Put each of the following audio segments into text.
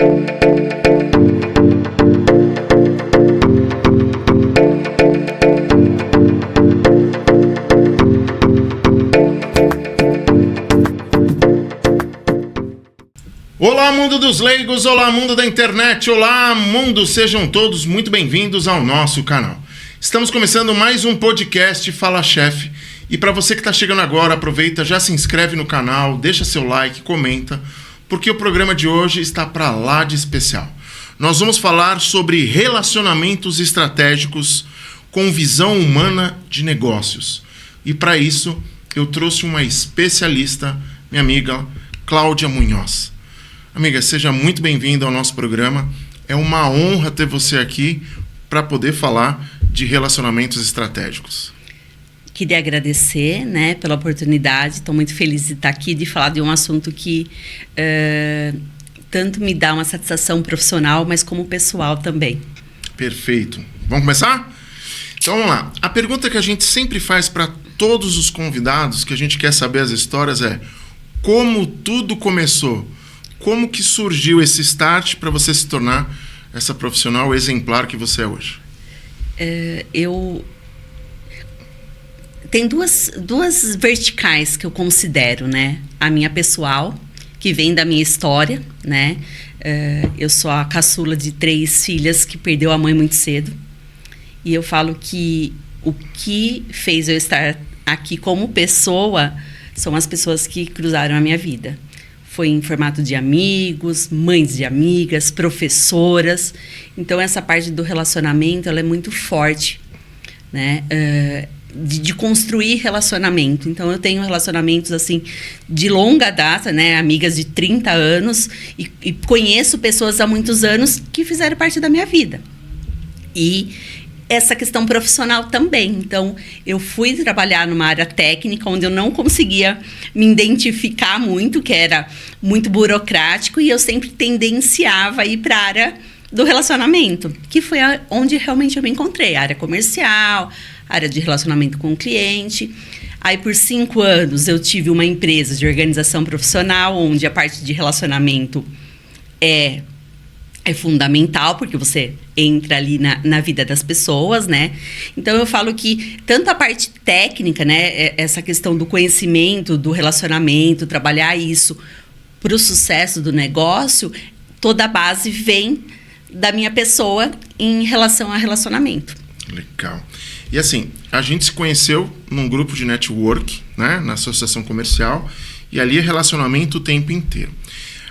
Olá, mundo dos leigos, olá, mundo da internet, olá, mundo, sejam todos muito bem-vindos ao nosso canal. Estamos começando mais um podcast Fala Chef, e para você que está chegando agora, aproveita, já se inscreve no canal, deixa seu like, comenta, porque o programa de hoje está para lá de especial. Nós vamos falar sobre relacionamentos estratégicos com visão humana de negócios. E para isso, eu trouxe uma especialista, minha amiga Cláudia Munhoz. Amiga, seja muito bem-vinda ao nosso programa. É uma honra ter você aqui para poder falar de relacionamentos estratégicos. Queria agradecer, pela oportunidade. Estou muito feliz de estar aqui, de falar de um assunto que tanto me dá uma satisfação profissional, mas como pessoal também. Perfeito. Vamos começar? Então vamos lá. A pergunta que a gente sempre faz para todos os convidados, que a gente quer saber as histórias, é: como tudo começou? Como que surgiu esse start para você se tornar essa profissional exemplar que você é hoje? Tem duas verticais que eu considero, A minha pessoal, que vem da minha história, Eu sou a caçula de 3 filhas que perdeu a mãe muito cedo. E eu falo que o que fez eu estar aqui como pessoa são as pessoas que cruzaram a minha vida. Foi em formato de amigos, mães de amigas, professoras. Então, essa parte do relacionamento, ela é muito forte, de construir relacionamento. Então, eu tenho relacionamentos, assim, de longa data, Amigas de 30 anos. E conheço pessoas há muitos anos que fizeram parte da minha vida. E essa questão profissional também. Então, eu fui trabalhar numa área técnica onde eu não conseguia me identificar muito, que era muito burocrático, e eu sempre tendenciava a ir para a área do relacionamento, que foi onde realmente eu me encontrei. A área comercial, área de relacionamento com o cliente. Aí, por 5 anos, eu tive uma empresa de organização profissional, onde a parte de relacionamento é fundamental, porque você entra ali na vida das pessoas, Então, eu falo que tanto a parte técnica, essa questão do conhecimento, do relacionamento, trabalhar isso para o sucesso do negócio, toda a base vem da minha pessoa em relação a relacionamento. Legal. E assim, a gente se conheceu num grupo de network, na associação comercial, e ali é relacionamento o tempo inteiro.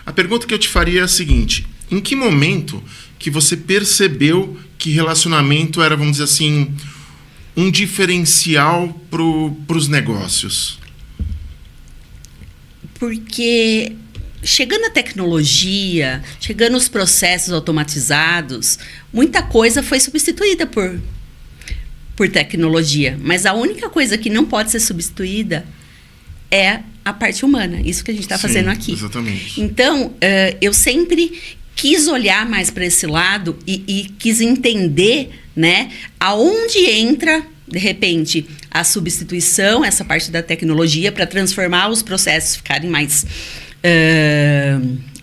A pergunta que eu te faria é a seguinte: em que momento que você percebeu que relacionamento era, vamos dizer assim, um diferencial para os negócios? Porque chegando a tecnologia, chegando os processos automatizados, muita coisa foi substituída por tecnologia. Mas a única coisa que não pode ser substituída é a parte humana. Isso que a gente está fazendo aqui. Exatamente. Então, eu sempre quis olhar mais para esse lado e quis entender, aonde entra, de repente, a substituição, essa parte da tecnologia, para transformar os processos ficarem mais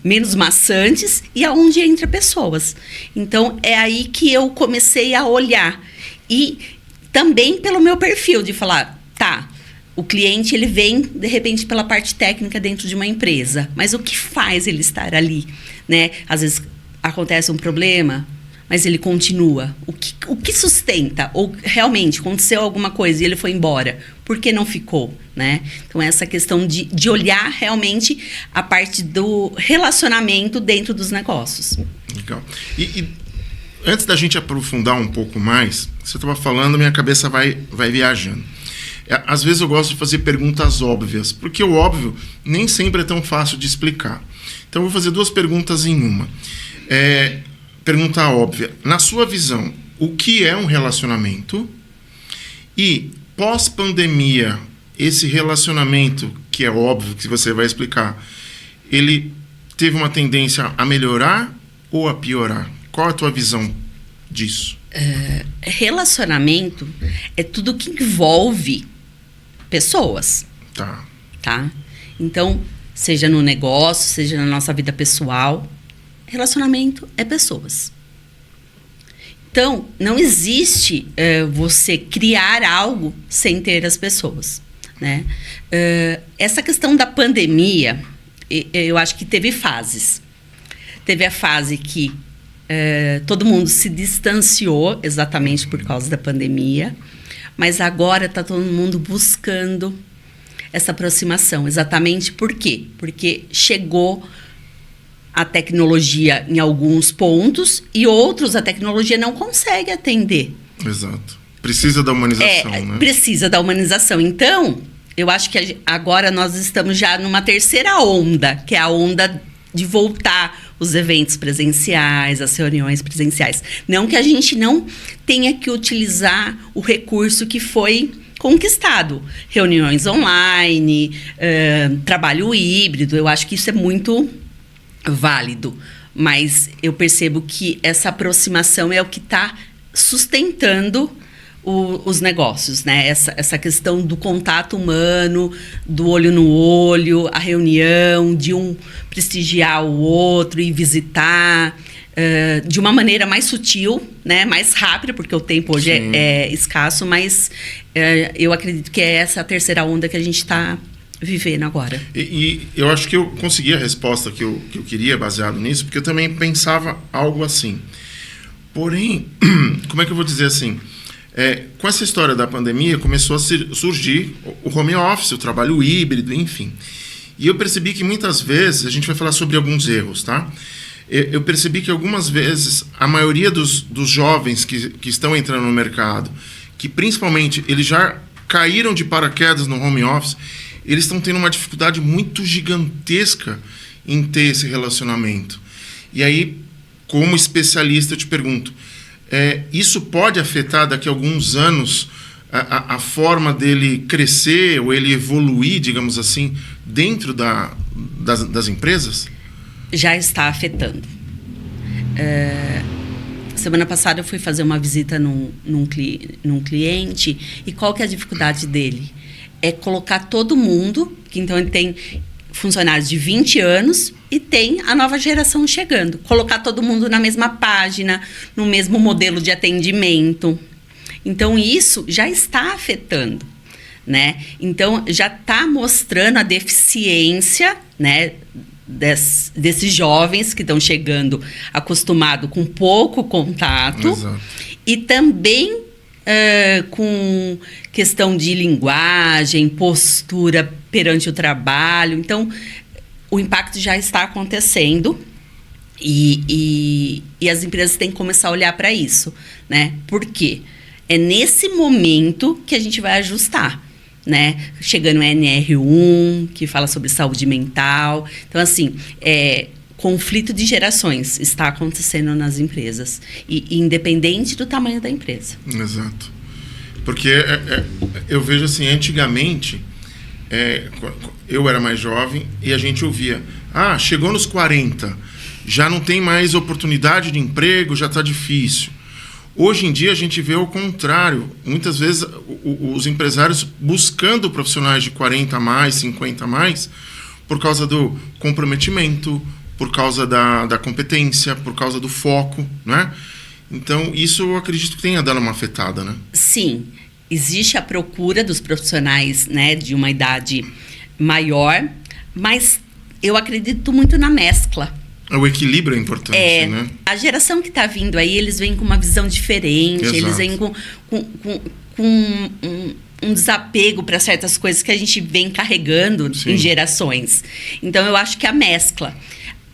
menos maçantes, e aonde entra pessoas. Então, é aí que eu comecei a olhar. E também pelo meu perfil, de falar, o cliente, ele vem, de repente, pela parte técnica dentro de uma empresa. Mas o que faz ele estar ali, Às vezes acontece um problema, mas ele continua. O que sustenta? Ou realmente aconteceu alguma coisa e ele foi embora? Por que não ficou, Então, essa questão de olhar realmente a parte do relacionamento dentro dos negócios. Legal. E antes da gente aprofundar um pouco mais, você estava falando, minha cabeça vai viajando. Às vezes eu gosto de fazer perguntas óbvias, porque o óbvio nem sempre é tão fácil de explicar. Então, eu vou fazer 2 perguntas em uma. Pergunta óbvia. Na sua visão, o que é um relacionamento? E, pós-pandemia, esse relacionamento, que é óbvio que você vai explicar, ele teve uma tendência a melhorar ou a piorar? Qual é a tua visão disso? Relacionamento é tudo que envolve pessoas. Tá. Então, seja no negócio, seja na nossa vida pessoal, Relacionamento é pessoas. Então, não existe você criar algo sem ter as pessoas, né? Essa questão da pandemia, eu acho que teve fases. Teve a fase que todo mundo se distanciou exatamente por causa da pandemia, mas agora está todo mundo buscando essa aproximação. Exatamente por quê? Porque chegou a tecnologia em alguns pontos e outros a tecnologia não consegue atender. Exato. Precisa da humanização, né? Precisa da humanização. Então, eu acho que agora nós estamos já numa terceira onda, que é a onda de voltar os eventos presenciais, as reuniões presenciais. Não que a gente não tenha que utilizar o recurso que foi conquistado. Reuniões online, trabalho híbrido, eu acho que isso é muito válido, mas eu percebo que essa aproximação é o que está sustentando os negócios, né? Essa questão do contato humano, do olho no olho, a reunião, de um prestigiar o outro e visitar de uma maneira mais sutil, né? Mais rápida, porque o tempo hoje é escasso, mas eu acredito que é essa a terceira onda que a gente está vivendo agora. E eu acho que eu consegui a resposta que eu queria baseado nisso, porque eu também pensava algo assim. Porém, como é que eu vou dizer assim? Com essa história da pandemia, começou a surgir o home office, o trabalho híbrido, enfim. E eu percebi que muitas vezes, a gente vai falar sobre alguns erros, tá? Eu percebi que algumas vezes, a maioria dos jovens que estão entrando no mercado, que principalmente eles já caíram de paraquedas no home office, eles estão tendo uma dificuldade muito gigantesca em ter esse relacionamento. E aí, como especialista, eu te pergunto, isso pode afetar daqui a alguns anos a forma dele crescer ou ele evoluir, digamos assim, dentro das empresas? Já está afetando. Semana passada eu fui fazer uma visita num cliente, e qual que é a dificuldade dele? É colocar todo mundo, que então ele tem funcionários de 20 anos e tem a nova geração chegando. Colocar todo mundo na mesma página, no mesmo modelo de atendimento. Então, isso já está afetando, né? Então, já está mostrando a deficiência, né, desses jovens que estão chegando acostumados com pouco contato. Exato. E também com questão de linguagem, postura perante o trabalho. Então, o impacto já está acontecendo e as empresas têm que começar a olhar para isso, né? Por quê? É nesse momento que a gente vai ajustar, né? Chegando o NR1, que fala sobre saúde mental. Então, assim, conflito de gerações está acontecendo nas empresas, e independente do tamanho da empresa. Exato. Porque eu vejo assim, antigamente, eu era mais jovem e a gente ouvia, chegou nos 40, já não tem mais oportunidade de emprego, já está difícil. Hoje em dia a gente vê o contrário. Muitas vezes os empresários buscando profissionais de 40 a mais, 50 a mais, por causa do comprometimento, por causa da competência, por causa do foco, né? Então, isso eu acredito que tenha dado uma afetada, né? Sim. Existe a procura dos profissionais, né, de uma idade maior, mas eu acredito muito na mescla. O equilíbrio é importante, né? A geração que está vindo aí, eles vêm com uma visão diferente. Exato. Eles vêm com um desapego para certas coisas que a gente vem carregando. Sim. Em gerações. Então, eu acho que a mescla.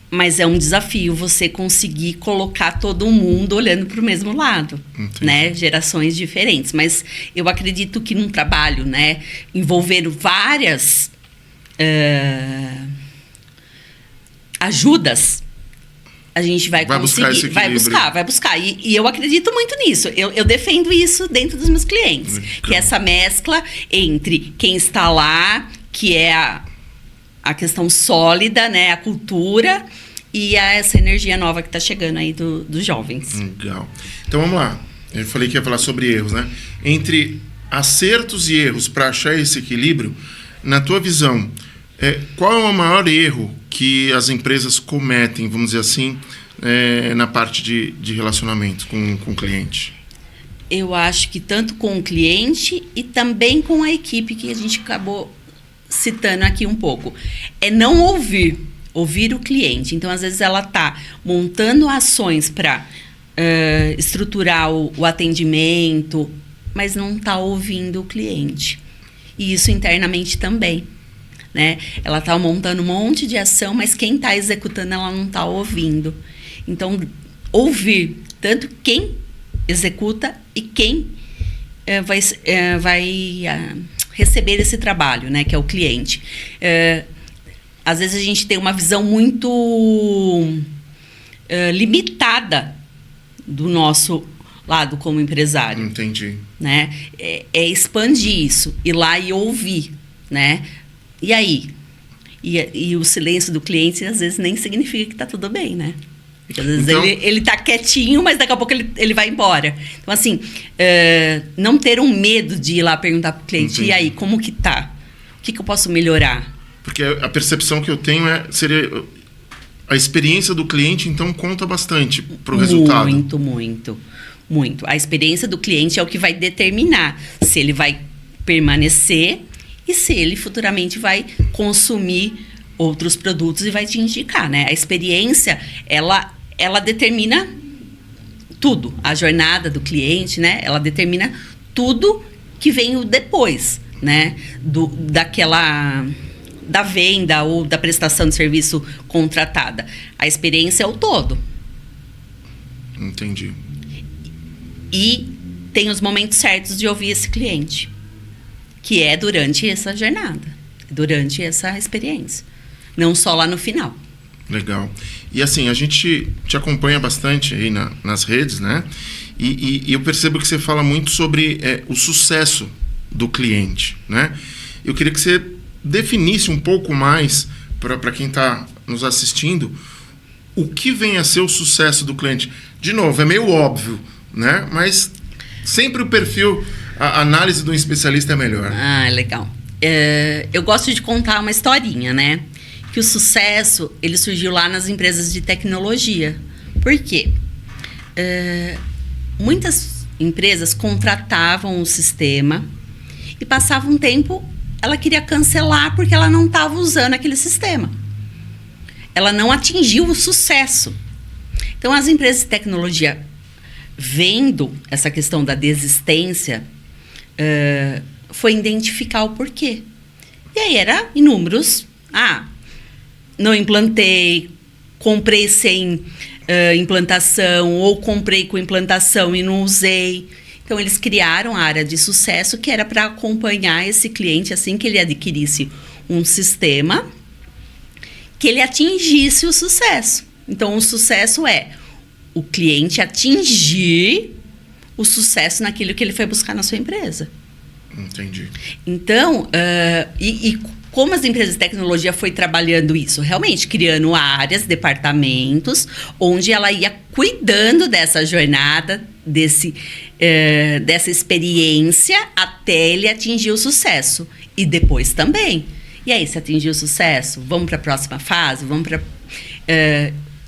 Mas é um desafio você conseguir colocar todo mundo olhando para o mesmo lado. Entendi. Né? Gerações diferentes. Mas eu acredito que num trabalho, né, envolvendo várias ajudas, a gente vai conseguir. Vai buscar. E eu acredito muito nisso. Eu defendo isso dentro dos meus clientes. Que é essa mescla entre quem está lá, que é a questão sólida, né, a cultura, e essa energia nova que está chegando aí dos jovens. Legal. Então, vamos lá. Eu falei que ia falar sobre erros, né? Entre acertos e erros, para achar esse equilíbrio, na tua visão, qual é o maior erro que as empresas cometem, vamos dizer assim, na parte de relacionamento com o cliente? Eu acho que tanto com o cliente e também com a equipe, que a gente acabou citando aqui um pouco. É não ouvir o cliente. Então, às vezes, ela está montando ações para estruturar o atendimento, mas não está ouvindo o cliente. E isso internamente também, né? Ela está montando um monte de ação, mas quem está executando, ela não está ouvindo. Então, ouvir tanto quem executa e quem vai receber esse trabalho, né? Que é o cliente. Às vezes, a gente tem uma visão muito limitada do nosso lado como empresário. Entendi. Né? É expandir isso, ir lá e ouvir, né? E aí? E o silêncio do cliente, às vezes, nem significa que está tudo bem, né? Porque, às vezes, então, ele tá quietinho, mas daqui a pouco ele vai embora. Então, assim, não ter um medo de ir lá perguntar para o cliente, entendi. E aí, como que tá? O que eu posso melhorar? Porque a percepção que eu tenho seria a experiência do cliente, então, conta bastante para o resultado. Muito. A experiência do cliente é o que vai determinar se ele vai permanecer e se ele futuramente vai consumir outros produtos e vai te indicar, né? A experiência, ela determina tudo. A jornada do cliente, né? Ela determina tudo que vem depois, né? Da venda ou da prestação de serviço contratada. A experiência é o todo. Entendi. E tem os momentos certos de ouvir esse cliente, que é durante essa jornada, durante essa experiência, não só lá no final. Legal. E assim, a gente te acompanha bastante aí nas redes, né? E eu percebo que você fala muito sobre o sucesso do cliente, né? Eu queria que você definisse um pouco mais, para quem está nos assistindo, o que vem a ser o sucesso do cliente. De novo, é meio óbvio, né? Mas sempre o perfil, a análise de um especialista é melhor. Ah, legal. Eu gosto de contar uma historinha, né? Que o sucesso, ele surgiu lá nas empresas de tecnologia. Por quê? Muitas empresas contratavam o sistema e passava um tempo, ela queria cancelar porque ela não estava usando aquele sistema. Ela não atingiu o sucesso. Então, as empresas de tecnologia, vendo essa questão da desistência, foi identificar o porquê. E aí era inúmeros. Não implantei, comprei sem implantação, ou comprei com implantação e não usei. Então, eles criaram a área de sucesso, que era para acompanhar esse cliente assim que ele adquirisse um sistema, que ele atingisse o sucesso. Então, o sucesso é o cliente atingir o sucesso naquilo que ele foi buscar na sua empresa. Entendi. Então, como as empresas de tecnologia foi trabalhando isso? Realmente, criando áreas, departamentos, onde ela ia cuidando dessa jornada, dessa experiência, até ele atingir o sucesso. E depois também. E aí, se atingir o sucesso, vamos para a próxima fase? Vamos para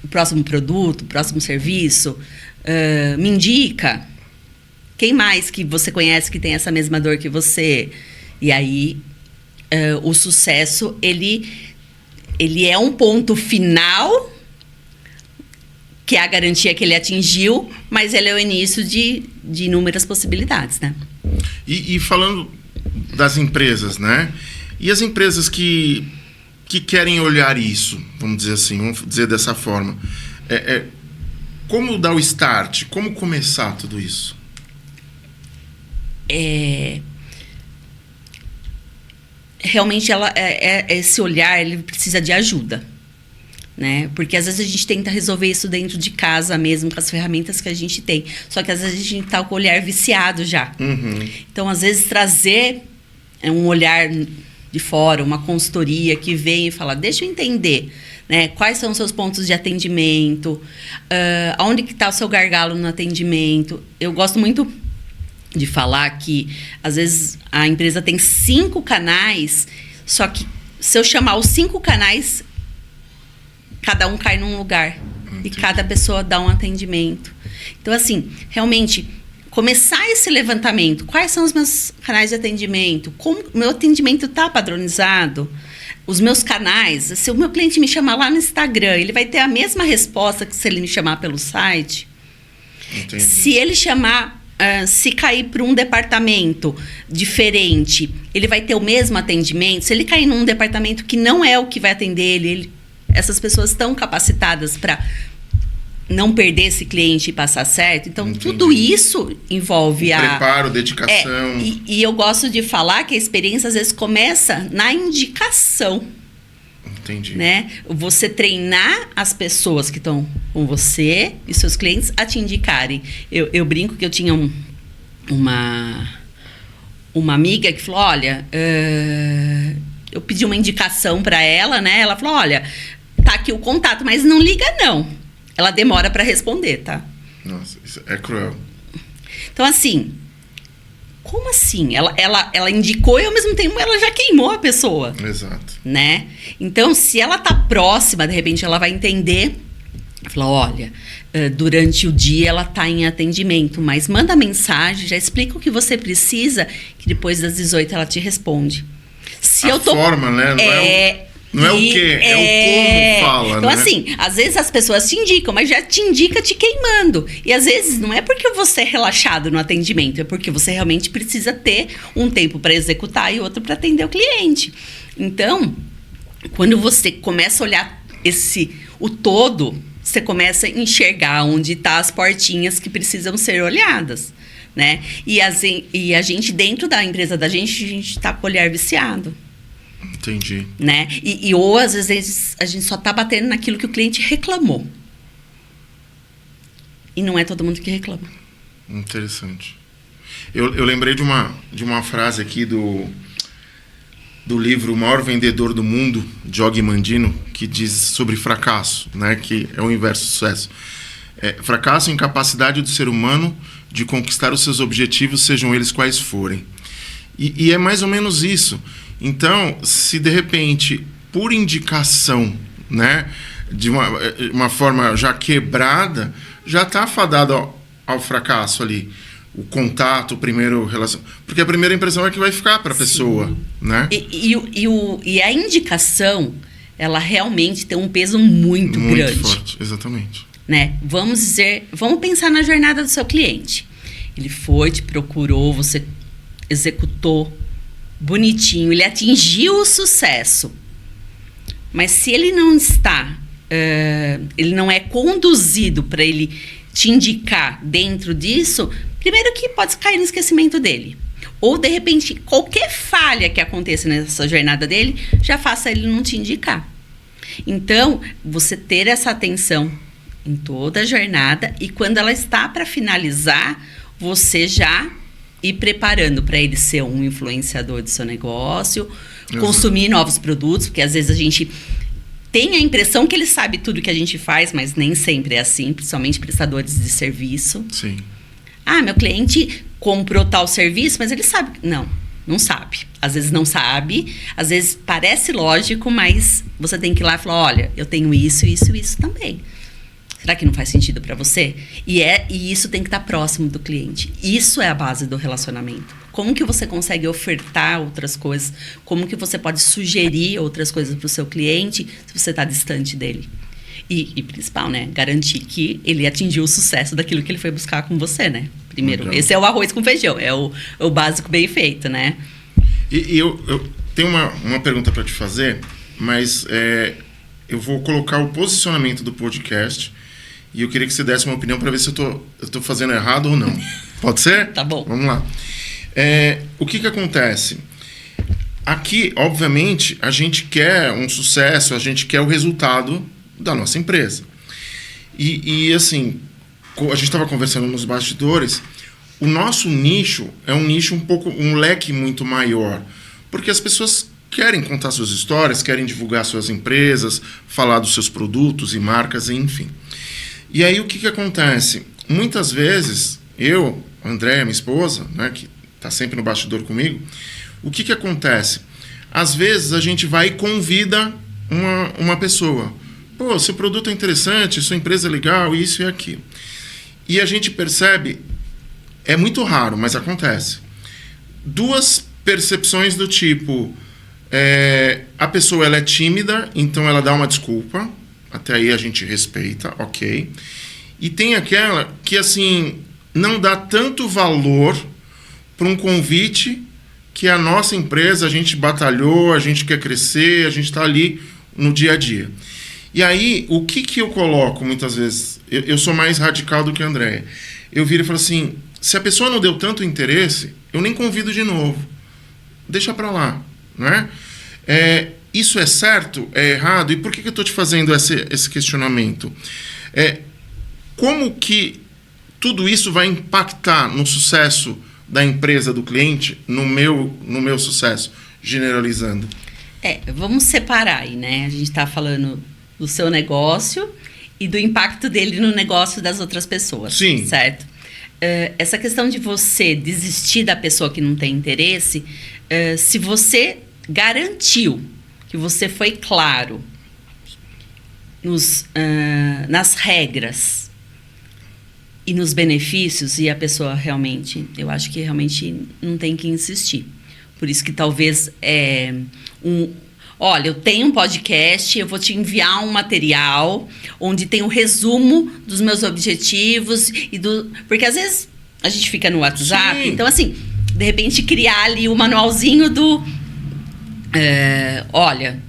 o próximo produto, próximo serviço? Me indica. Quem mais que você conhece que tem essa mesma dor que você? E aí, o sucesso, ele é um ponto final, que é a garantia que ele atingiu, mas ele é o início de inúmeras possibilidades, né? E falando das empresas, né? E as empresas que querem olhar isso, vamos dizer assim, vamos dizer dessa forma. Como dar o start? Como começar tudo isso? Realmente, esse olhar, ele precisa de ajuda, né? Porque às vezes a gente tenta resolver isso dentro de casa mesmo, com as ferramentas que a gente tem. Só que às vezes a gente está com o olhar viciado já. Uhum. Então, às vezes, trazer um olhar de fora, uma consultoria que vem e fala, deixa eu entender, né? Quais são os seus pontos de atendimento, onde que está o seu gargalo no atendimento. Eu gosto muito de falar que, às vezes, a empresa tem 5 canais, só que se eu chamar os 5 canais, cada um cai num lugar. E cada pessoa dá um atendimento. Então, assim, realmente, começar esse levantamento. Quais são os meus canais de atendimento? Como o meu atendimento está padronizado? Os meus canais, se o meu cliente me chamar lá no Instagram, ele vai ter a mesma resposta que se ele me chamar pelo site? Entendi. Se ele chamar, se cair para um departamento diferente, ele vai ter o mesmo atendimento? Se ele cair num departamento que não é o que vai atender essas pessoas estão capacitadas para não perder esse cliente e passar certo? Então, Entendi. Tudo isso envolve preparo, dedicação. E eu gosto de falar que a experiência, às vezes, começa na indicação. Entendi. Né? Você treinar as pessoas que estão com você e seus clientes a te indicarem. Eu brinco que eu tinha uma amiga que falou, olha, eu pedi uma indicação para ela, né? Ela falou, olha, tá aqui o contato, mas não liga não. Ela demora para responder, tá? Nossa, isso é cruel. Então, assim, como assim? Ela indicou e, ao mesmo tempo, ela já queimou a pessoa. Exato. Né? Então, se ela tá próxima, de repente, ela vai entender. Falar, olha, durante o dia ela tá em atendimento, mas manda mensagem, já explica o que você precisa, que depois das 18 ela te responde. Se a forma, né? Não é o que, é o como fala, então, né? assim, às vezes as pessoas te indicam, mas já te indica te queimando. E às vezes não é porque você é relaxado no atendimento, é porque você realmente precisa ter um tempo para executar e outro para atender o cliente. Então, quando você começa a olhar o todo, você começa a enxergar onde estão as portinhas que precisam ser olhadas, né? E a gente, dentro da empresa da gente, a gente está com o olhar viciado. Entendi. Né? Ou às vezes a gente só está batendo naquilo que o cliente reclamou. E não é todo mundo que reclama. Interessante. Eu lembrei de uma frase aqui do livro O Maior Vendedor do Mundo, de Og Mandino, que diz sobre fracasso, né? Que é o inverso do sucesso. Fracasso é a incapacidade do ser humano de conquistar os seus objetivos, sejam eles quais forem. E é mais ou menos isso. Então, se de repente, por indicação, né, de uma forma já quebrada, já está fadado ao fracasso ali. O contato, o primeiro relação. Porque a primeira impressão é que vai ficar para a pessoa, né? E a indicação, ela realmente tem um peso muito grande. Muito forte, exatamente. Né? Vamos pensar na jornada do seu cliente. Ele foi, te procurou, você executou bonitinho, ele atingiu o sucesso. Mas se ele não está, ele não é conduzido para ele te indicar dentro disso, primeiro que pode cair no esquecimento dele. Ou, de repente, qualquer falha que aconteça nessa jornada dele, já faça ele não te indicar. Então, você ter essa atenção em toda a jornada e quando ela está para finalizar, você já ir preparando para ele ser um influenciador do seu negócio, consumir novos produtos, porque às vezes a gente tem a impressão que ele sabe tudo que a gente faz, mas nem sempre é assim, principalmente prestadores de serviço. Sim. Ah, meu cliente comprou tal serviço, mas ele sabe. Não sabe. Às vezes não sabe, às vezes parece lógico, mas você tem que ir lá e falar, olha, eu tenho isso, isso, isso também. Será que não faz sentido para você? E isso tem que estar próximo do cliente. Isso é a base do relacionamento. Como que você consegue ofertar outras coisas? Como que você pode sugerir outras coisas para o seu cliente se você está distante dele? E principal, né? Garantir que ele atingiu o sucesso daquilo que ele foi buscar com você, né? Primeiro, Legal. Esse é o arroz com feijão. É o básico bem feito, né? E eu tenho uma pergunta para te fazer, mas eu vou colocar o posicionamento do podcast e eu queria que você desse uma opinião para ver se eu tô fazendo errado ou não. Pode ser? Tá bom. Vamos lá. O que acontece? Aqui, obviamente, a gente quer um sucesso, a gente quer o resultado da nossa empresa. E assim, a gente estava conversando nos bastidores, o nosso nicho é um nicho um leque muito maior, porque as pessoas querem contar suas histórias, querem divulgar suas empresas, falar dos seus produtos e marcas, enfim. E aí o que acontece? Muitas vezes, a Andréia, minha esposa, né, que está sempre no bastidor comigo, o que acontece? Às vezes a gente vai e convida uma pessoa pô, seu produto é interessante, sua empresa é legal, isso e aquilo. E a gente percebe, é muito raro, mas acontece, duas percepções do tipo, a pessoa ela é tímida, então ela dá uma desculpa, até aí a gente respeita, ok. E tem aquela que, assim, não dá tanto valor para um convite que a nossa empresa, a gente batalhou, a gente quer crescer, a gente está ali no dia a dia. E aí, o que eu coloco muitas vezes? Eu sou mais radical do que a Andréia. Eu viro e falo assim, se a pessoa não deu tanto interesse, eu nem convido de novo. Deixa para lá, né? Isso é certo? É errado? E por que eu estou te fazendo esse questionamento? Como que tudo isso vai impactar no sucesso da empresa, do cliente, no meu sucesso, generalizando? Vamos separar aí, né? A gente está falando do seu negócio e do impacto dele no negócio das outras pessoas. Sim. Certo? Essa questão de você desistir da pessoa que não tem interesse, se você garantiu que você foi claro nas regras e nos benefícios, e a pessoa realmente, eu acho que realmente não tem que insistir. Por isso que talvez olha, eu tenho um podcast, eu vou te enviar um material onde tem um resumo dos meus objetivos porque às vezes a gente fica no WhatsApp, Sim. Então assim, de repente criar ali o manualzinho olha,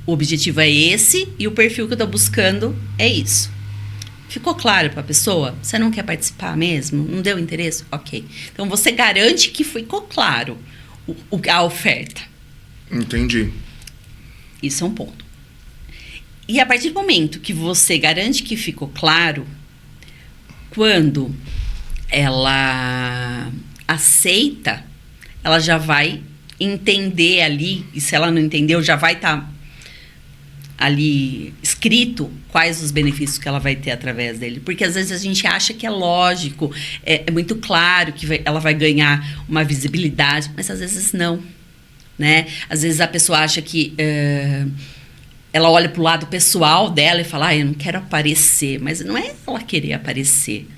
o objetivo é esse e o perfil que eu tô buscando é isso. Ficou claro para a pessoa? Você não quer participar mesmo? Não deu interesse? Ok. Então, você garante que ficou claro a oferta. Entendi. Isso é um ponto. E a partir do momento que você garante que ficou claro, quando ela aceita, ela já vai entender ali, e se ela não entendeu, já vai estar ali escrito quais os benefícios que ela vai ter através dele. Porque às vezes a gente acha que é lógico, é muito claro que ela vai ganhar uma visibilidade, mas às vezes não, né? Às vezes a pessoa acha que ela olha para o lado pessoal dela e fala, eu não quero aparecer, mas não é ela querer aparecer,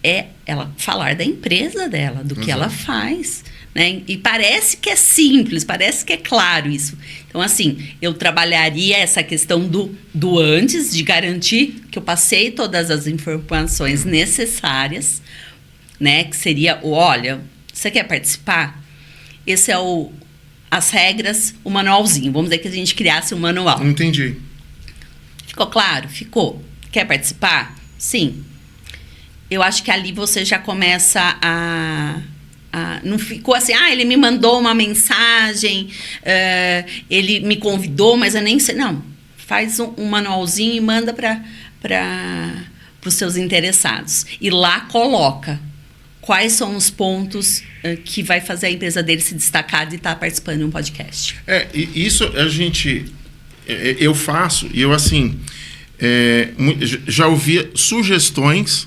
é ela falar da empresa dela, do que ela faz, né? E parece que é simples, parece que é claro isso. Então, assim, eu trabalharia essa questão do antes, de garantir que eu passei todas as informações necessárias, né? Que seria, olha, você quer participar? Esse é as regras, o manualzinho. Vamos dizer que a gente criasse um manual. Entendi. Ficou claro? Ficou. Quer participar? Sim. Eu acho que ali você já começa não ficou assim, ele me mandou uma mensagem, ele me convidou, mas eu nem sei. Não, faz um manualzinho e manda para os seus interessados. E lá coloca quais são os pontos que vai fazer a empresa dele se destacar de estar participando de um podcast. Isso a gente... eu faço, e eu assim... já ouvi sugestões,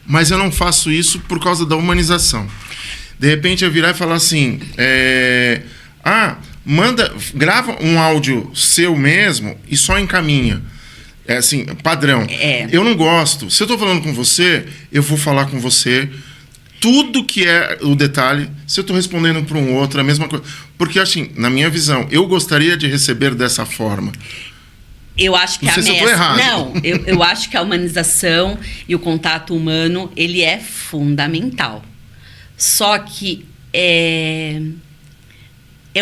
mas eu não faço isso por causa da humanização. De repente eu virar e falar assim, grava um áudio seu mesmo e só encaminha. É assim, padrão. Eu não gosto. Se eu estou falando com você, eu vou falar com você tudo que é o detalhe. Se eu estou respondendo para um outro, a mesma coisa. Porque, assim, na minha visão, eu gostaria de receber dessa forma. Eu acho que não sei se eu tô errado. Não, eu acho que a humanização e o contato humano, ele é fundamental. Só que é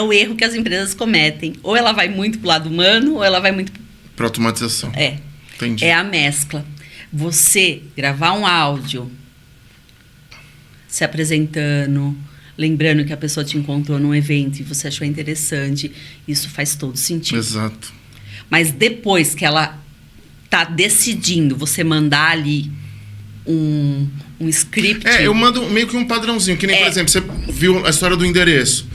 o erro que as empresas cometem. Ou ela vai muito pro lado humano, ou ela vai muito para automatização. Entendi. É a mescla. Você gravar um áudio se apresentando, lembrando que a pessoa te encontrou num evento e você achou interessante, isso faz todo sentido. Exato. Mas depois que ela tá decidindo, você mandar ali um script... eu mando meio que um padrãozinho, que nem, por exemplo, você viu a história do endereço.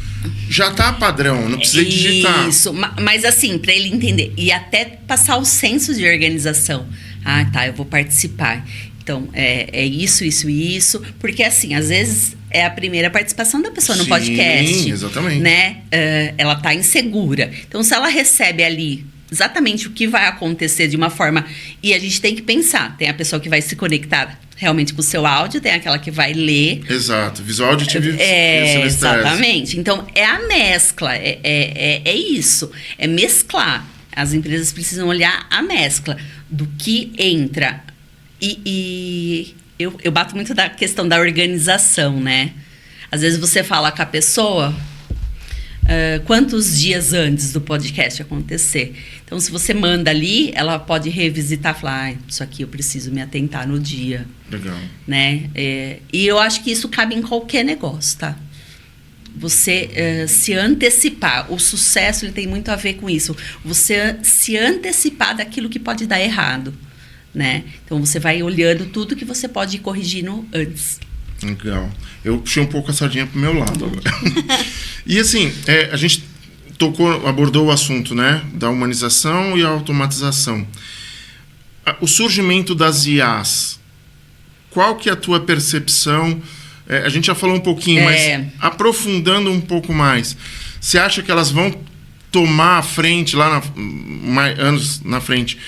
Já tá padrão, não precisa digitar. Isso, mas assim, para ele entender. E até passar o senso de organização. Eu vou participar. Então, isso. Porque, assim, às vezes é a primeira participação da pessoa no podcast. Sim, exatamente. Né? Ela tá insegura. Então, se ela recebe ali exatamente o que vai acontecer de uma forma... E a gente tem que pensar. Tem a pessoa que vai se conectar realmente com o seu áudio, tem aquela que vai ler. Exato. Visual auditivo. Exatamente. Então, é a mescla. É isso. É mesclar. As empresas precisam olhar a mescla do que entra. E eu bato muito da questão da organização, né? Às vezes você fala com a pessoa... quantos dias antes do podcast acontecer. Então, se você manda ali, ela pode revisitar e falar, isso aqui eu preciso me atentar no dia. Legal. Né? E eu acho que isso cabe em qualquer negócio, tá? Você se antecipar. O sucesso ele tem muito a ver com isso. Você se antecipar daquilo que pode dar errado. Né? Então, você vai olhando tudo que você pode ir corrigindo antes. Legal. Eu puxei um pouco a sardinha pro meu lado agora. E assim, a gente abordou o assunto, né? Da humanização e a automatização. O surgimento das IAs. Qual que é a tua percepção? A gente já falou um pouquinho, mas aprofundando um pouco mais. Você acha que elas vão tomar a frente, anos na frente,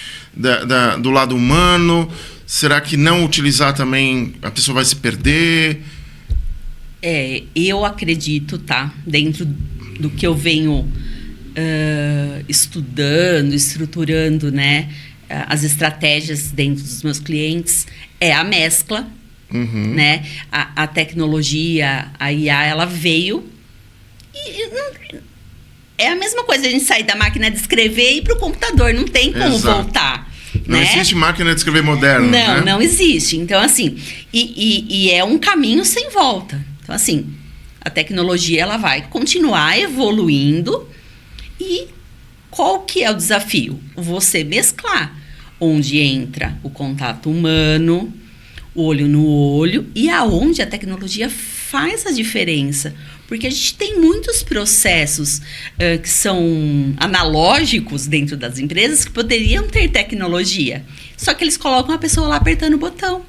do lado humano? Será que não utilizar também, a pessoa vai se perder? Eu acredito, tá? Dentro do que eu venho estudando, estruturando, né? As estratégias dentro dos meus clientes, é a mescla, né? A tecnologia, a IA, ela veio e é a mesma coisa a gente sair da máquina de escrever e ir para o computador, não tem como voltar. Não existe máquina de escrever moderna, né? Não existe. Então, assim, e é um caminho sem volta. Então, assim, a tecnologia, ela vai continuar evoluindo e qual que é o desafio? Você mesclar, onde entra o contato humano, olho no olho, e aonde a tecnologia faz a diferença. Porque a gente tem muitos processos que são analógicos dentro das empresas que poderiam ter tecnologia. Só que eles colocam a pessoa lá apertando o botão.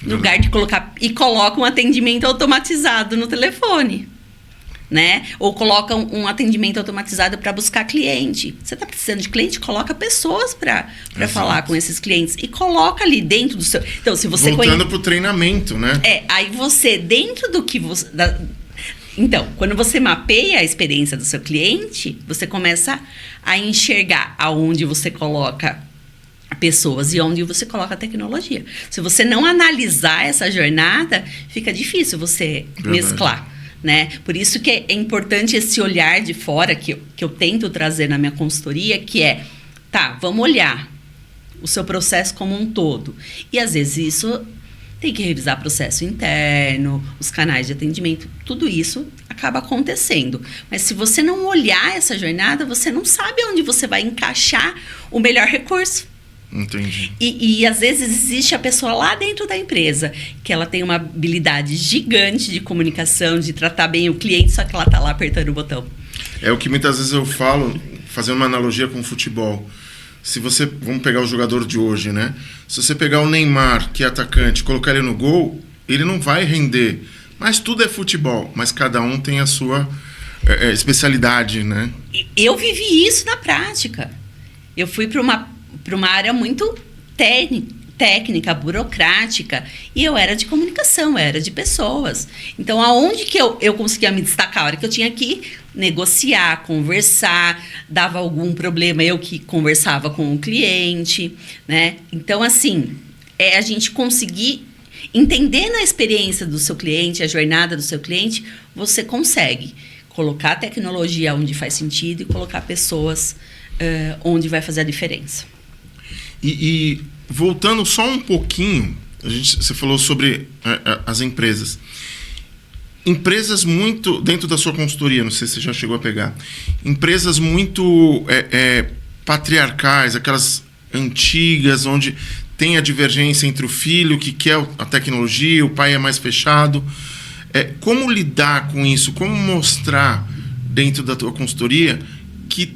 No lugar de colocar... E colocam um atendimento automatizado no telefone. Né? Ou colocam um atendimento automatizado para buscar cliente. Você está precisando de cliente? Coloca pessoas para falar com esses clientes. E coloca ali dentro do seu... Então, se você... Voltando para o treinamento, né? Aí você, dentro do que você... Então, quando você mapeia a experiência do seu cliente, você começa a enxergar aonde você coloca pessoas e onde você coloca a tecnologia. Se você não analisar essa jornada, fica difícil você mesclar, né? Por isso que é importante esse olhar de fora que eu tento trazer na minha consultoria, que é, vamos olhar o seu processo como um todo. E às vezes isso... Tem que revisar processo interno, os canais de atendimento, tudo isso acaba acontecendo. Mas se você não olhar essa jornada, você não sabe onde você vai encaixar o melhor recurso. Entendi. E às vezes existe a pessoa lá dentro da empresa, que ela tem uma habilidade gigante de comunicação, de tratar bem o cliente, só que ela está lá apertando o botão. É o que muitas vezes eu falo, fazendo uma analogia com o futebol. Se você, vamos pegar o jogador de hoje, né? Se você pegar o Neymar, que é atacante, colocar ele no gol, ele não vai render. Mas tudo é futebol, mas cada um tem a sua especialidade, né? Eu vivi isso na prática. Eu fui para uma área muito técnica, burocrática, e eu era de comunicação, eu era de pessoas. Então, aonde que eu conseguia me destacar? A hora que eu tinha que negociar, conversar, dava algum problema, eu que conversava com o cliente, né? Então, assim, a gente conseguir entender na experiência do seu cliente, a jornada do seu cliente, você consegue colocar a tecnologia onde faz sentido e colocar pessoas onde vai fazer a diferença. E voltando só um pouquinho, você falou sobre as empresas. Empresas muito, dentro da sua consultoria, não sei se você já chegou a pegar, empresas muito patriarcais, aquelas antigas, onde tem a divergência entre o filho que quer a tecnologia, o pai é mais fechado. Como lidar com isso? Como mostrar dentro da tua consultoria que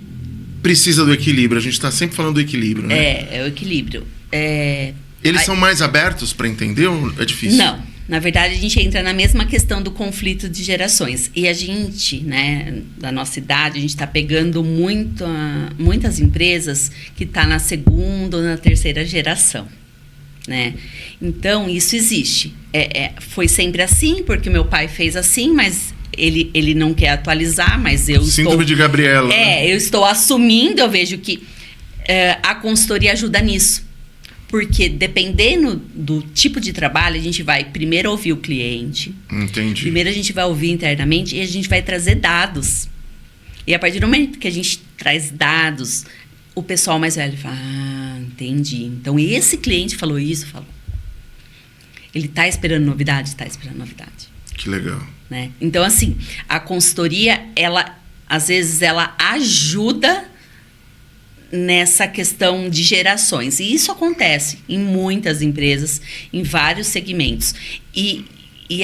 precisa do equilíbrio? A gente está sempre falando do equilíbrio, né? É o equilíbrio. Eles são mais abertos para entender ou é difícil? Na verdade, a gente entra na mesma questão do conflito de gerações. E a gente, né, da nossa idade, a gente está pegando muitas empresas que estão na segunda ou na terceira geração, né? Então, isso existe. Foi sempre assim, porque meu pai fez assim, mas ele não quer atualizar, mas eu Síndrome de Gabriela. né? Eu estou assumindo, eu vejo que a consultoria ajuda nisso. Porque dependendo do tipo de trabalho, a gente vai primeiro ouvir o cliente. Entendi. Primeiro a gente vai ouvir internamente e a gente vai trazer dados. E a partir do momento que a gente traz dados, o pessoal mais velho fala, entendi. Então esse cliente falou isso, falou. Ele está esperando novidade? Está esperando novidade. Que legal. Né? Então, assim, a consultoria, às vezes, ela ajuda nessa questão de gerações. E isso acontece em muitas empresas, em vários segmentos. E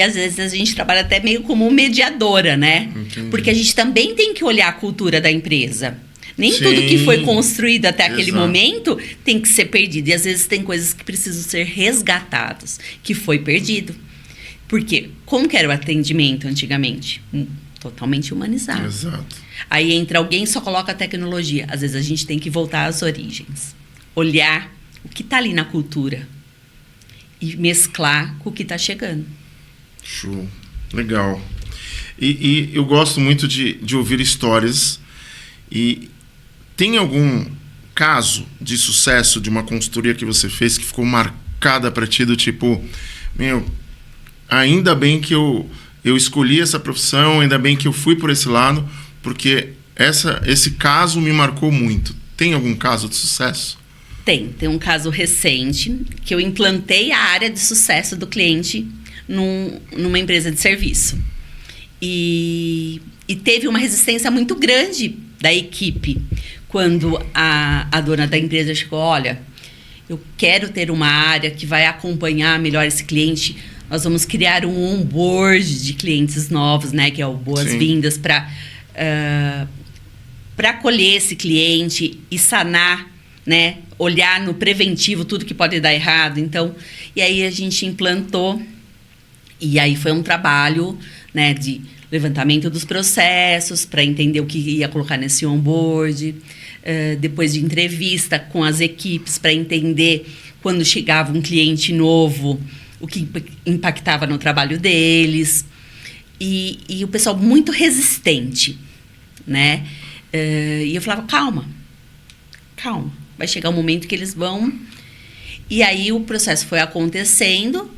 às vezes a gente trabalha até meio como mediadora, né? Entendi. Porque a gente também tem que olhar a cultura da empresa. Nem Sim, tudo que foi construído até aquele exato. momento tem que ser perdido. E às vezes tem coisas que precisam ser resgatadas, que foi perdido. Porque como que era o atendimento antigamente? Totalmente humanizado. Exato. Aí entra alguém e só coloca a tecnologia. Às vezes a gente tem que voltar às origens. Olhar o que está ali na cultura. E mesclar com o que está chegando. Show. Legal. E eu gosto muito de ouvir histórias. E tem algum caso de sucesso de uma consultoria que você fez que ficou marcada para ti do tipo, ainda bem que eu escolhi essa profissão, ainda bem que eu fui por esse lado, porque esse caso me marcou muito. Tem algum caso de sucesso? Tem um caso recente que eu implantei a área de sucesso do cliente numa empresa de serviço. E teve uma resistência muito grande da equipe quando a dona da empresa chegou, olha, eu quero ter uma área que vai acompanhar melhor esse cliente. Nós vamos criar um onboard de clientes novos, né? Que é o boas-vindas para acolher esse cliente e sanar, né? Olhar no preventivo tudo que pode dar errado. Então, e aí a gente implantou. E aí foi um trabalho, né? De levantamento dos processos para entender o que ia colocar nesse onboard. Depois de entrevista com as equipes para entender quando chegava um cliente novo, o que impactava no trabalho deles. E o pessoal muito resistente, né? E eu falava, calma. Vai chegar um momento que eles vão... E aí o processo foi acontecendo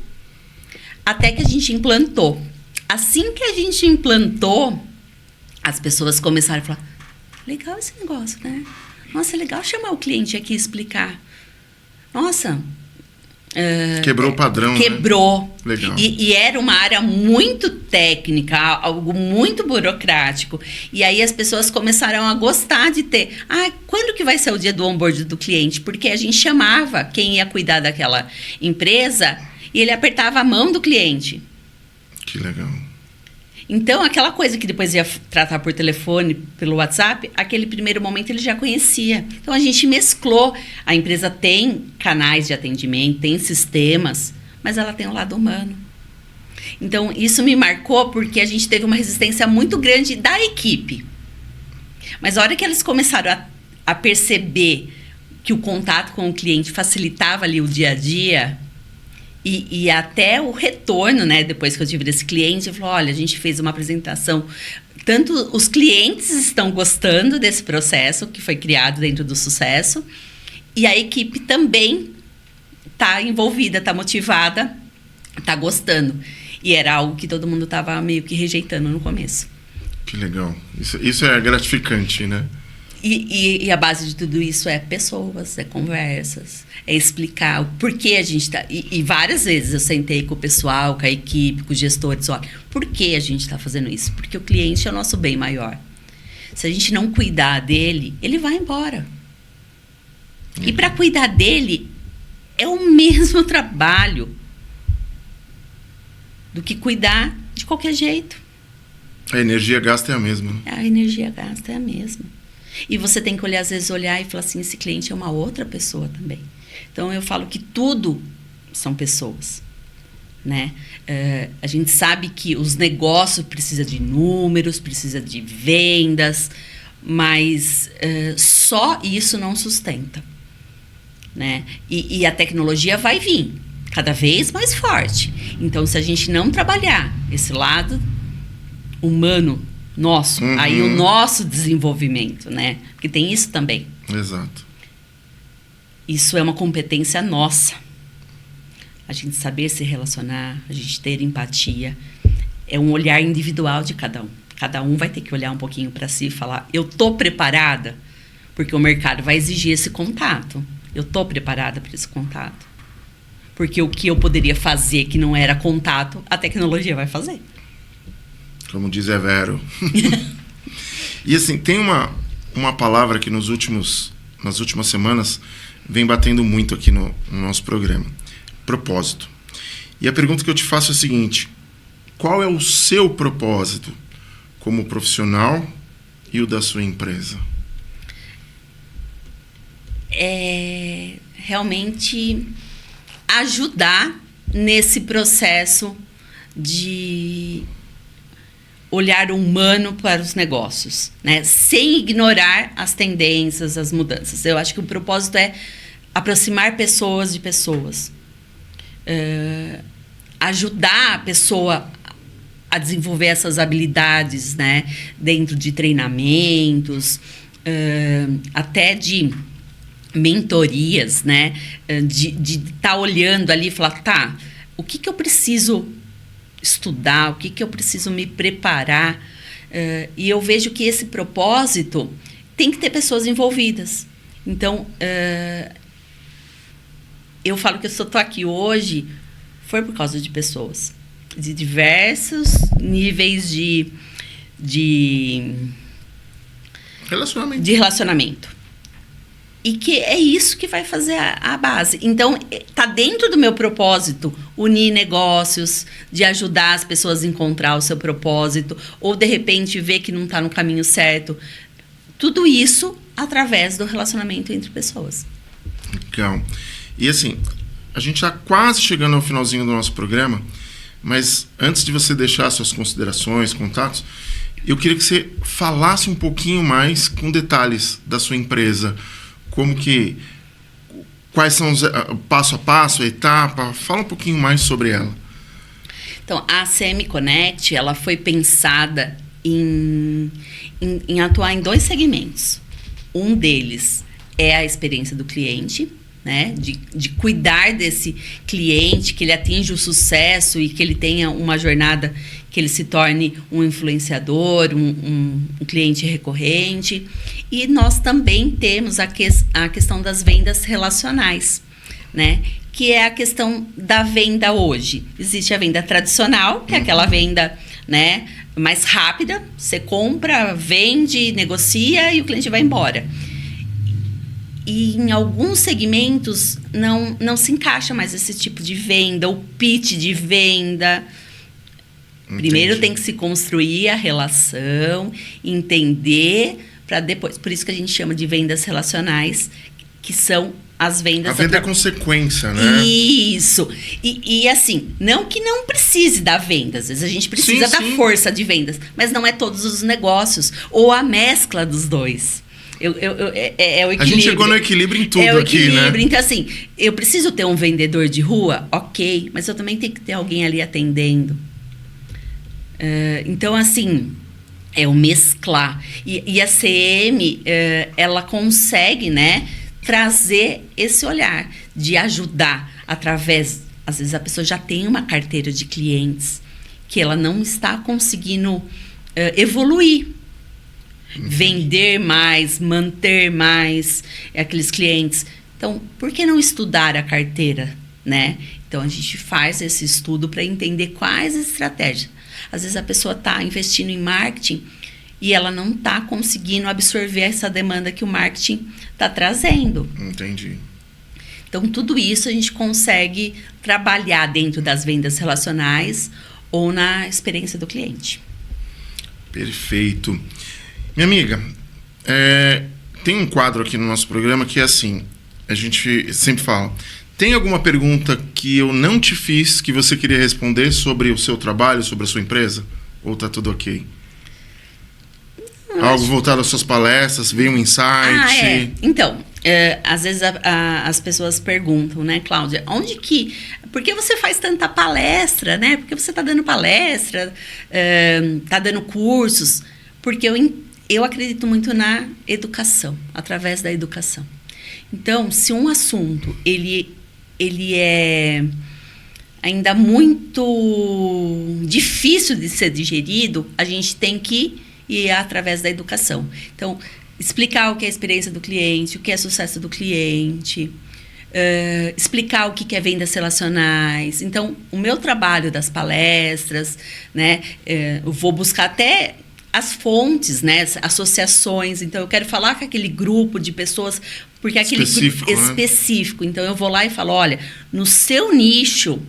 até que a gente implantou. Assim que a gente implantou, as pessoas começaram a falar, legal esse negócio, né? Nossa, é legal chamar o cliente aqui e explicar. Nossa... Quebrou o padrão, Quebrou. Né? Legal. E era uma área muito técnica, algo muito burocrático. E aí as pessoas começaram a gostar de ter. Quando que vai ser o dia do onboard do cliente? Porque a gente chamava quem ia cuidar daquela empresa e ele apertava a mão do cliente. Que legal. Então, aquela coisa que depois ia tratar por telefone, pelo WhatsApp, aquele primeiro momento ele já conhecia. Então, a gente mesclou. A empresa tem canais de atendimento, tem sistemas, mas ela tem um lado humano. Então, isso me marcou porque a gente teve uma resistência muito grande da equipe. Mas a hora que eles começaram a perceber que o contato com o cliente facilitava ali o dia a dia... E até o retorno, né? Depois que eu tive desse cliente, eu falei, olha, a gente fez uma apresentação. Tanto os clientes estão gostando desse processo que foi criado dentro do sucesso, e a equipe também está envolvida, está motivada, está gostando. E era algo que todo mundo estava meio que rejeitando no começo. Que legal. Isso é gratificante, né? E a base de tudo isso é pessoas, é conversas, é explicar o porquê a gente está... E várias vezes eu sentei com o pessoal, com a equipe, com os gestores, olha, por que a gente está fazendo isso? Porque o cliente é o nosso bem maior. Se a gente não cuidar dele, ele vai embora. E para cuidar dele, é o mesmo trabalho do que cuidar de qualquer jeito. A energia gasta é a mesma. A energia gasta é a mesma. E você tem que às vezes olhar e falar assim, esse cliente é uma outra pessoa também. Então, eu falo que tudo são pessoas, né? A gente sabe que os negócios precisam de números, precisa de vendas, mas só isso não sustenta, né? E a tecnologia vai vir cada vez mais forte. Então, se a gente não trabalhar esse lado humano nosso, aí o nosso desenvolvimento, né? Porque tem isso também. Exato. Isso é uma competência nossa. A gente saber se relacionar, a gente ter empatia. É um olhar individual de cada um. Cada um vai ter que olhar um pouquinho para si e falar, eu tô preparada? Porque o mercado vai exigir esse contato. Eu tô preparada para esse contato. Porque o que eu poderia fazer que não era contato, a tecnologia vai fazer. Como diz Evero. E assim, tem uma palavra que nas últimas semanas vem batendo muito aqui no nosso programa. Propósito. E a pergunta que eu te faço é a seguinte: qual é o seu propósito como profissional e o da sua empresa? É realmente ajudar nesse processo de olhar humano para os negócios, né? Sem ignorar as tendências, as mudanças. Eu acho que o propósito é aproximar pessoas de pessoas. Ajudar a pessoa a desenvolver essas habilidades, né? Dentro de treinamentos, até de mentorias, né? De estar olhando ali e falar, tá, o que eu preciso estudar, o que eu preciso me preparar. E eu vejo que esse propósito tem que ter pessoas envolvidas. Então, eu falo que eu estou aqui hoje foi por causa de pessoas, de diversos níveis de relacionamento. E que é isso que vai fazer a base. Então, está dentro do meu propósito unir negócios, de ajudar as pessoas a encontrar o seu propósito, ou, de repente, ver que não está no caminho certo. Tudo isso através do relacionamento entre pessoas. Legal. E assim, a gente está quase chegando ao finalzinho do nosso programa, mas antes de você deixar suas considerações, contatos, eu queria que você falasse um pouquinho mais com detalhes da sua empresa. Quais são os passo a passo, a etapa? Fala um pouquinho mais sobre ela. Então, a ACM Connect, ela foi pensada em atuar em 2 segmentos. Um deles é a experiência do cliente, né? De cuidar desse cliente, que ele atinja o sucesso e que ele tenha uma jornada, que ele se torne um influenciador, um cliente recorrente. E nós também temos a questão das vendas relacionais, né? Que é a questão da venda hoje. Existe a venda tradicional, que é aquela venda, né, mais rápida. Você compra, vende, negocia e o cliente vai embora. E em alguns segmentos não se encaixa mais esse tipo de venda, o pitch de venda. Entendi. Primeiro tem que se construir a relação, entender, para depois. Por isso que a gente chama de vendas relacionais, que são as vendas... A venda é consequência, né? Isso. E assim, não que não precise da venda. Às vezes a gente precisa da força de vendas, mas não é todos os negócios. Ou a mescla dos dois. É o equilíbrio. A gente chegou no equilíbrio em tudo aqui, né? Então, assim, eu preciso ter um vendedor de rua? Ok, mas eu também tenho que ter alguém ali atendendo. Então, assim, é o mesclar. E a CM, ela consegue, né, trazer esse olhar de ajudar através... Às vezes a pessoa já tem uma carteira de clientes que ela não está conseguindo evoluir. Vender mais, manter mais aqueles clientes. Então, por que não estudar a carteira, né? Então, a gente faz esse estudo para entender quais estratégias. Às vezes, a pessoa está investindo em marketing e ela não está conseguindo absorver essa demanda que o marketing está trazendo. Entendi. Então, tudo isso a gente consegue trabalhar dentro das vendas relacionais ou na experiência do cliente. Perfeito. Minha amiga, tem um quadro aqui no nosso programa que é assim, a gente sempre fala, Tem alguma pergunta que eu não te fiz que você queria responder sobre o seu trabalho, sobre a sua empresa? Ou tá tudo ok? Algo voltado às suas palestras, veio um insight? Então, às vezes as pessoas perguntam, né, Cláudia, por que você faz tanta palestra, né? Por que você está dando palestra, está dando cursos? Porque eu acredito muito na educação, através da educação. Então, se um assunto, ele é ainda muito difícil de ser digerido, a gente tem que ir através da educação. Então, explicar o que é a experiência do cliente, o que é sucesso do cliente, explicar o que é vendas relacionais. Então, o meu trabalho das palestras, né, eu vou buscar até as fontes, né, as associações. Então, eu quero falar com aquele grupo de pessoas, porque é aquele grupo específico. Então, eu vou lá e falo, olha, no seu nicho,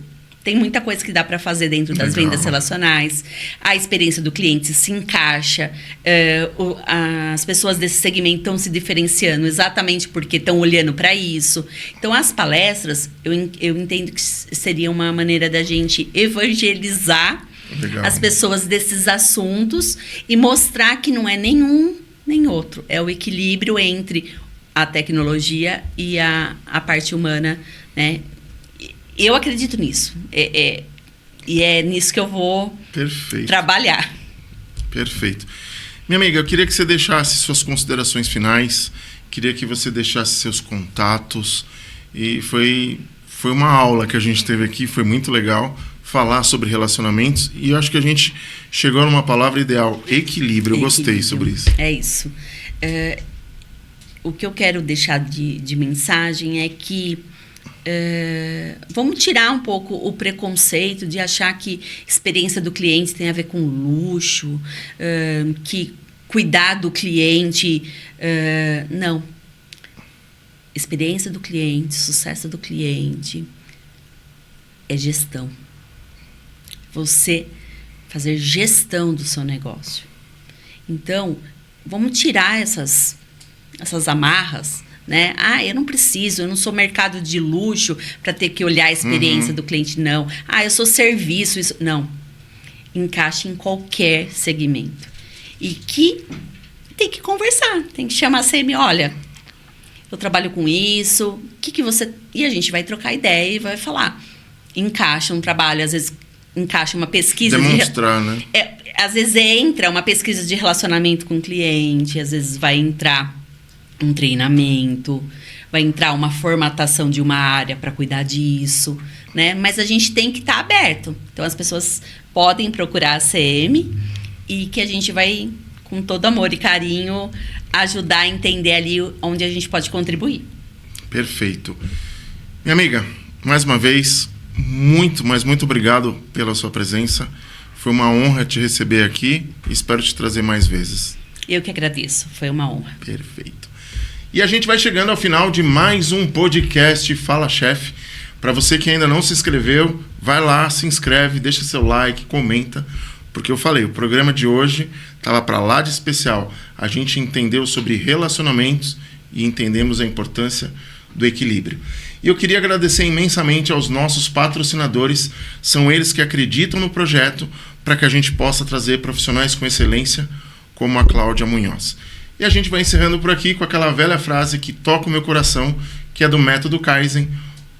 tem muita coisa que dá para fazer dentro das vendas relacionais. A experiência do cliente se encaixa. As pessoas desse segmento estão se diferenciando exatamente porque estão olhando para isso. Então, as palestras, eu entendo que seria uma maneira da gente evangelizar as pessoas desses assuntos e mostrar que não é nenhum nem outro. É o equilíbrio entre a tecnologia e a parte humana, né? Eu acredito nisso. E é nisso que eu vou trabalhar. Perfeito. Minha amiga, eu queria que você deixasse suas considerações finais, queria que você deixasse seus contatos. E foi uma aula que a gente teve aqui, foi muito legal falar sobre relacionamentos. E eu acho que a gente chegou numa palavra ideal, equilíbrio. Eu gostei sobre isso. É isso. O que eu quero deixar de mensagem é que vamos tirar um pouco o preconceito de achar que experiência do cliente tem a ver com luxo, que cuidar do cliente... não. Experiência do cliente, sucesso do cliente é gestão. Você fazer gestão do seu negócio. Então, vamos tirar essas amarras, né? Eu não preciso, eu não sou mercado de luxo para ter que olhar a experiência do cliente, não. Eu sou serviço, isso. Não. Encaixe em qualquer segmento. E que tem que conversar, tem que chamar a CM, olha, eu trabalho com isso, o que você... E a gente vai trocar ideia e vai falar. Encaixa um trabalho, às vezes encaixa uma pesquisa... Demonstrar, né? Às vezes entra uma pesquisa de relacionamento com o cliente, às vezes vai entrar um treinamento, vai entrar uma formatação de uma área para cuidar disso, né? Mas a gente tem que estar aberto. Então, as pessoas podem procurar a CM e que a gente vai, com todo amor e carinho, ajudar a entender ali onde a gente pode contribuir. Perfeito. Minha amiga, mais uma vez, muito obrigado pela sua presença. Foi uma honra te receber aqui e espero te trazer mais vezes. Eu que agradeço, foi uma honra. Perfeito. E a gente vai chegando ao final de mais um podcast Fala Chef. Para você que ainda não se inscreveu, vai lá, se inscreve, deixa seu like, comenta. Porque eu falei, o programa de hoje estava para lá de especial. A gente entendeu sobre relacionamentos e entendemos a importância do equilíbrio. E eu queria agradecer imensamente aos nossos patrocinadores. São eles que acreditam no projeto para que a gente possa trazer profissionais com excelência como a Cláudia Munhoz. E a gente vai encerrando por aqui com aquela velha frase que toca o meu coração, que é do método Kaizen.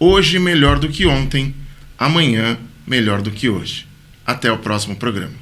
Hoje melhor do que ontem, amanhã melhor do que hoje. Até o próximo programa.